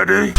Ready?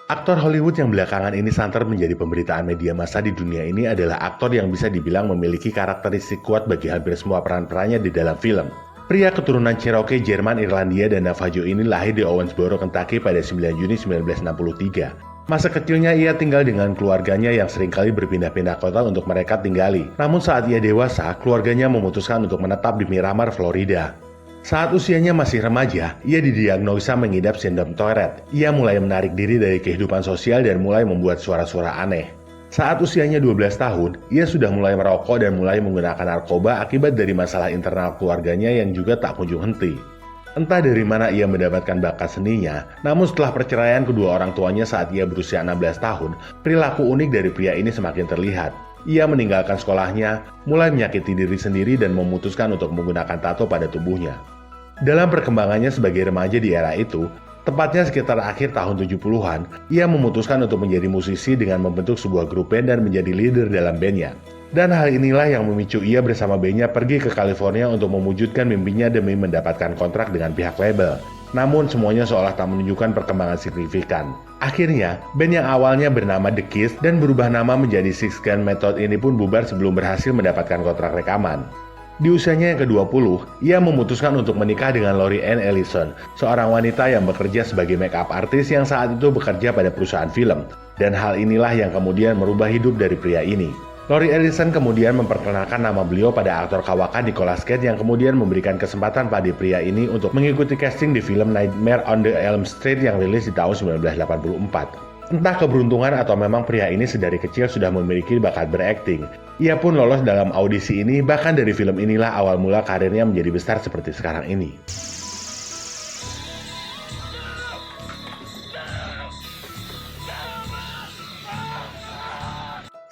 Aktor Hollywood yang belakangan ini santer menjadi pemberitaan media massa di dunia ini adalah aktor yang bisa dibilang memiliki karakteristik kuat bagi hampir semua peran-perannya di dalam film. Pria keturunan Cherokee, Jerman, Irlandia, dan Navajo ini lahir di Owensboro, Kentucky pada 9 Juni 1963. Masa kecilnya ia tinggal dengan keluarganya yang seringkali berpindah-pindah kota untuk mereka tinggali. Namun saat ia dewasa, keluarganya memutuskan untuk menetap di Miramar, Florida. Saat usianya masih remaja, ia didiagnosa mengidap sindrom Tourette. Ia mulai menarik diri dari kehidupan sosial dan mulai membuat suara-suara aneh. Saat usianya 12 tahun, ia sudah mulai merokok dan mulai menggunakan narkoba akibat dari masalah internal keluarganya yang juga tak kunjung henti. Entah dari mana ia mendapatkan bakat seninya, namun setelah perceraian kedua orang tuanya saat ia berusia 16 tahun, perilaku unik dari pria ini semakin terlihat. Ia meninggalkan sekolahnya, mulai menyakiti diri sendiri dan memutuskan untuk menggunakan tato pada tubuhnya. Dalam perkembangannya sebagai remaja di era itu, tepatnya sekitar akhir tahun 70-an, ia memutuskan untuk menjadi musisi dengan membentuk sebuah grup band dan menjadi leader dalam bandnya. Dan hal inilah yang memicu ia bersama bandnya pergi ke California untuk mewujudkan mimpinya demi mendapatkan kontrak dengan pihak label. Namun semuanya seolah tak menunjukkan perkembangan signifikan. Akhirnya, band yang awalnya bernama The Kiss dan berubah nama menjadi Six Gun Method ini pun bubar sebelum berhasil mendapatkan kontrak rekaman. Di usianya yang ke-20, ia memutuskan untuk menikah dengan Lori Ann Ellison, seorang wanita yang bekerja sebagai make-up artist yang saat itu bekerja pada perusahaan film. Dan hal inilah yang kemudian merubah hidup dari pria ini. Lori Ellison kemudian memperkenalkan nama beliau pada aktor kawakan Nicolas Cage yang kemudian memberikan kesempatan pada pria ini untuk mengikuti casting di film Nightmare on the Elm Street yang rilis di tahun 1984. Entah keberuntungan atau memang pria ini sedari kecil sudah memiliki bakat berakting. Ia pun lolos dalam audisi ini, bahkan dari film inilah awal mula karirnya menjadi besar seperti sekarang ini.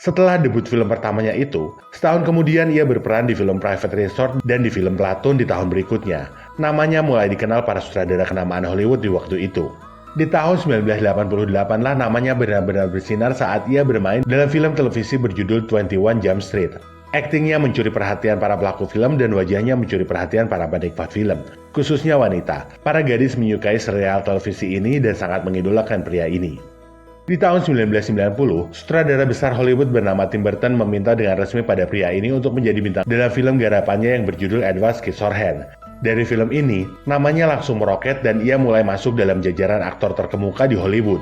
Setelah debut film pertamanya itu, setahun kemudian ia berperan di film Private Resort dan di film Platoon di tahun berikutnya. Namanya mulai dikenal para sutradara kenamaan Hollywood di waktu itu. Di tahun 1988 lah namanya benar-benar bersinar saat ia bermain dalam film televisi berjudul 21 Jump Street. Aktingnya mencuri perhatian para pelaku film dan wajahnya mencuri perhatian para penikmat film, khususnya wanita. Para gadis menyukai serial televisi ini dan sangat mengidolakan pria ini. Di tahun 1990, sutradara besar Hollywood bernama Tim Burton meminta dengan resmi pada pria ini untuk menjadi bintang dalam film garapannya yang berjudul Edward Scissorhands. Dari film ini, namanya langsung meroket dan ia mulai masuk dalam jajaran aktor terkemuka di Hollywood.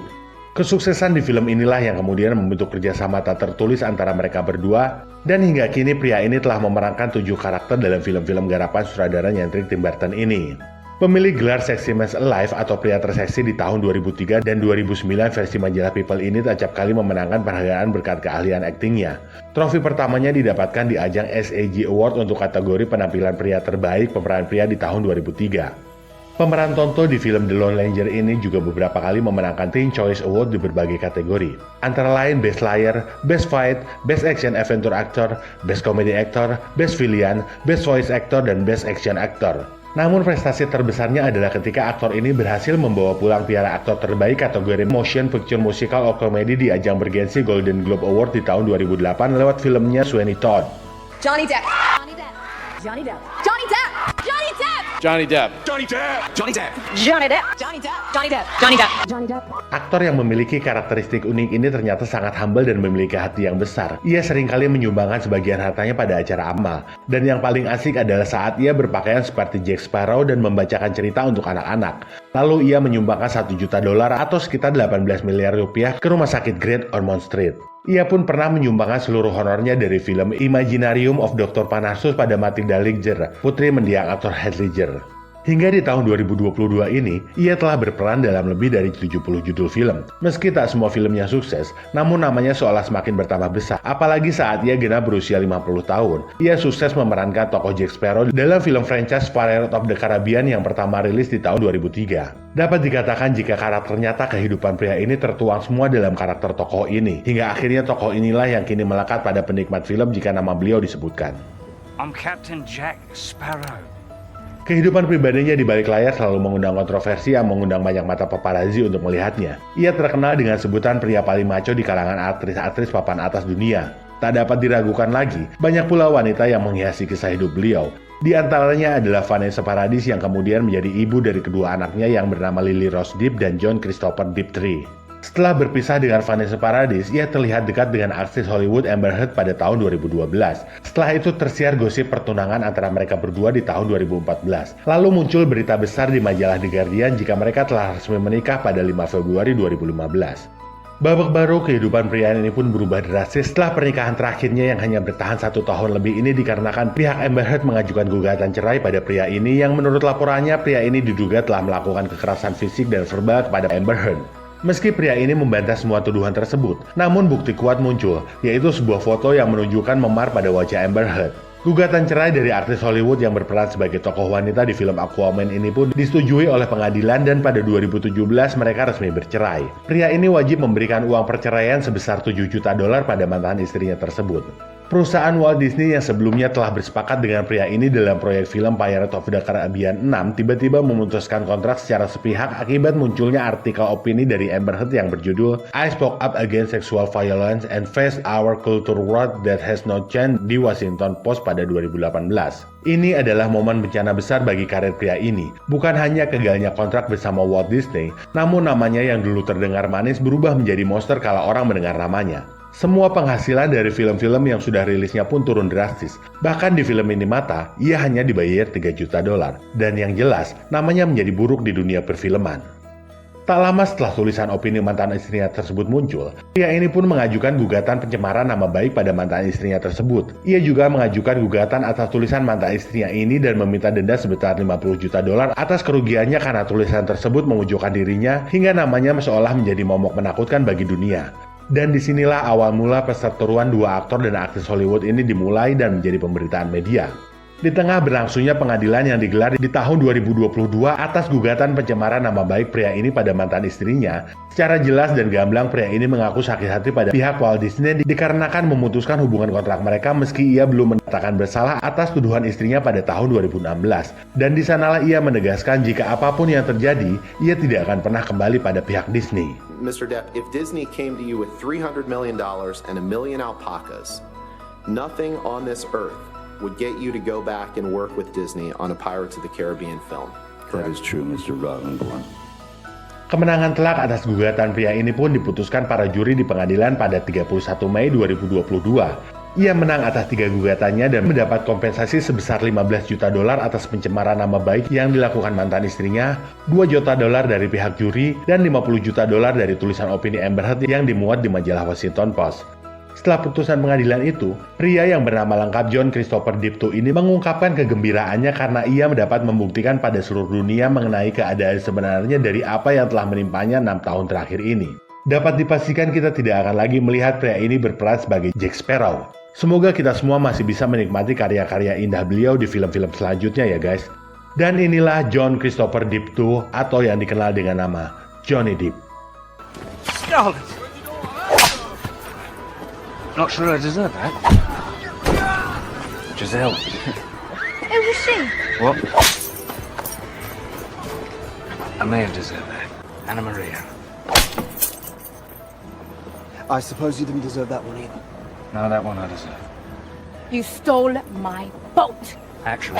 Kesuksesan di film inilah yang kemudian membentuk kerjasama tak tertulis antara mereka berdua, dan hingga kini pria ini telah memerankan 7 karakter dalam film-film garapan sutradara nyentrik Tim Burton ini. Pemilik gelar Sexy Man Alive atau pria terseksi di tahun 2003 dan 2009 versi majalah People ini acap kali memenangkan penghargaan berkat keahlian aktingnya. Trofi pertamanya didapatkan di ajang SAG Award untuk kategori penampilan pria terbaik pemeran pria di tahun 2003. Pemeran Tonto di film The Lone Ranger ini juga beberapa kali memenangkan Teen Choice Award di berbagai kategori. Antara lain Best Liar, Best Fight, Best Action Adventure Actor, Best Comedy Actor, Best Villain, Best Voice Actor, dan Best Action Actor. Namun prestasi terbesarnya adalah ketika aktor ini berhasil membawa pulang piala aktor terbaik kategori Motion Picture Musical or Comedy di ajang bergensi Golden Globe Award di tahun 2008 lewat filmnya Sweeney Todd. Johnny Depp. Johnny Depp. Johnny Depp. Johnny Depp. Johnny Depp. Johnny Depp. Johnny Depp. Johnny Depp. Johnny Depp. Johnny Depp. Johnny Depp. Johnny Depp. Johnny Depp. Aktor yang memiliki karakteristik unik ini ternyata sangat humble dan memiliki hati yang besar. Ia seringkali menyumbangkan sebagian hartanya pada acara amal. Dan yang paling asik adalah saat ia berpakaian seperti Jack Sparrow dan membacakan cerita untuk anak-anak. Lalu ia menyumbangkan $1 juta atau sekitar 18 miliar rupiah ke rumah sakit Great Ormond Street. Ia pun pernah menyumbangkan seluruh honornya dari film Imaginarium of Dr. Parnassus pada Matilda Ledger, putri mendiang aktor Heath Ledger. Hingga di tahun 2022 ini, ia telah berperan dalam lebih dari 70 judul film. Meski tak semua filmnya sukses, namun namanya seolah semakin bertambah besar. Apalagi saat ia genap berusia 50 tahun. Ia sukses memerankan tokoh Jack Sparrow dalam film franchise Pirates of the Caribbean yang pertama rilis di tahun 2003. Dapat dikatakan jika karakter nyata kehidupan pria ini tertuang semua dalam karakter tokoh ini. Hingga akhirnya tokoh inilah yang kini melekat pada penikmat film jika nama beliau disebutkan. I'm Captain Jack Sparrow. Kehidupan pribadinya di balik layar selalu mengundang kontroversi yang mengundang banyak mata paparazzi untuk melihatnya. Ia terkenal dengan sebutan pria paling maco di kalangan aktris-aktris papan atas dunia. Tak dapat diragukan lagi, banyak pula wanita yang menghiasi kisah hidup beliau. Di antaranya adalah Vanessa Paradis yang kemudian menjadi ibu dari kedua anaknya yang bernama Lily Rose Depp dan John Christopher Depp III. Setelah berpisah dengan Vanessa Paradis, ia terlihat dekat dengan aktris Hollywood Amber Heard pada tahun 2012. Setelah itu tersiar gosip pertunangan antara mereka berdua di tahun 2014. Lalu muncul berita besar di majalah The Guardian jika mereka telah resmi menikah pada 5 Februari 2015. Babak baru kehidupan pria ini pun berubah drastis setelah pernikahan terakhirnya yang hanya bertahan 1 tahun lebih ini dikarenakan pihak Amber Heard mengajukan gugatan cerai pada pria ini yang menurut laporannya pria ini diduga telah melakukan kekerasan fisik dan verbal kepada Amber Heard. Meski pria ini membantah semua tuduhan tersebut, namun bukti kuat muncul, yaitu sebuah foto yang menunjukkan memar pada wajah Amber Heard. Gugatan cerai dari artis Hollywood yang berperan sebagai tokoh wanita di film Aquaman ini pun disetujui oleh pengadilan dan pada 2017 mereka resmi bercerai. Pria ini wajib memberikan uang perceraian sebesar $7 juta pada mantan istrinya tersebut. Perusahaan Walt Disney yang sebelumnya telah bersepakat dengan pria ini dalam proyek film Pirates of the Caribbean 6 tiba-tiba memutuskan kontrak secara sepihak akibat munculnya artikel opini dari Amber Heard yang berjudul I Spoke Up Against Sexual Violence and Faced Our Culture War That Has Not Changed di Washington Post pada 2018. Ini adalah momen bencana besar bagi karir pria ini. Bukan hanya gagalnya kontrak bersama Walt Disney, namun namanya yang dulu terdengar manis berubah menjadi monster kala orang mendengar namanya. Semua penghasilan dari film-film yang sudah rilisnya pun turun drastis. Bahkan di film ini Mata, ia hanya dibayar $3 juta. Dan yang jelas, namanya menjadi buruk di dunia perfilman. Tak lama setelah tulisan opini mantan istrinya tersebut muncul, pria ini pun mengajukan gugatan pencemaran nama baik pada mantan istrinya tersebut. Ia juga mengajukan gugatan atas tulisan mantan istrinya ini dan meminta denda sebesar $50 juta atas kerugiannya karena tulisan tersebut memojokkan dirinya hingga namanya seolah menjadi momok menakutkan bagi dunia. Dan disinilah awal mula perseteruan dua aktor dan aktris Hollywood ini dimulai dan menjadi pemberitaan media. Di tengah berlangsungnya pengadilan yang digelar di tahun 2022 atas gugatan pencemaran nama baik pria ini pada mantan istrinya, secara jelas dan gamblang pria ini mengaku sakit hati pada pihak Walt Disney dikarenakan memutuskan hubungan kontrak mereka meski ia belum menyatakan bersalah atas tuduhan istrinya pada tahun 2016. Dan di sanalah ia menegaskan jika apapun yang terjadi, ia tidak akan pernah kembali pada pihak Disney. Mr. Depp, if Disney came to you with $300 million and 1 million alpacas, nothing on this earth would get you to go back and work with Disney on a Pirates of the Caribbean film. That is true, Mr. Rottenborn. Kemenangan telak atas gugatan pria ini pun diputuskan para juri di pengadilan pada 31 Mei 2022. Ia menang atas 3 gugatannya dan mendapat kompensasi sebesar $15 juta atas pencemaran nama baik yang dilakukan mantan istrinya, $2 juta dari pihak juri, dan $50 juta dari tulisan opini Amber Heard yang dimuat di majalah Washington Post. Setelah putusan pengadilan itu, pria yang bernama lengkap John Christopher Depp II ini mengungkapkan kegembiraannya karena ia mendapat membuktikan pada seluruh dunia mengenai keadaan sebenarnya dari apa yang telah menimpanya 6 tahun terakhir ini. Dapat dipastikan kita tidak akan lagi melihat pria ini berperan sebagai Jack Sparrow. Semoga kita semua masih bisa menikmati karya-karya indah beliau di film-film selanjutnya ya guys. Dan inilah John Christopher Depp II atau yang dikenal dengan nama Johnny Depp. Scarlet! Not sure I deserve that. Giselle. Who was she? What? I may have deserved that. Anna Maria. I suppose you didn't deserve that one either. No, that one I deserve. You stole my boat. Actually,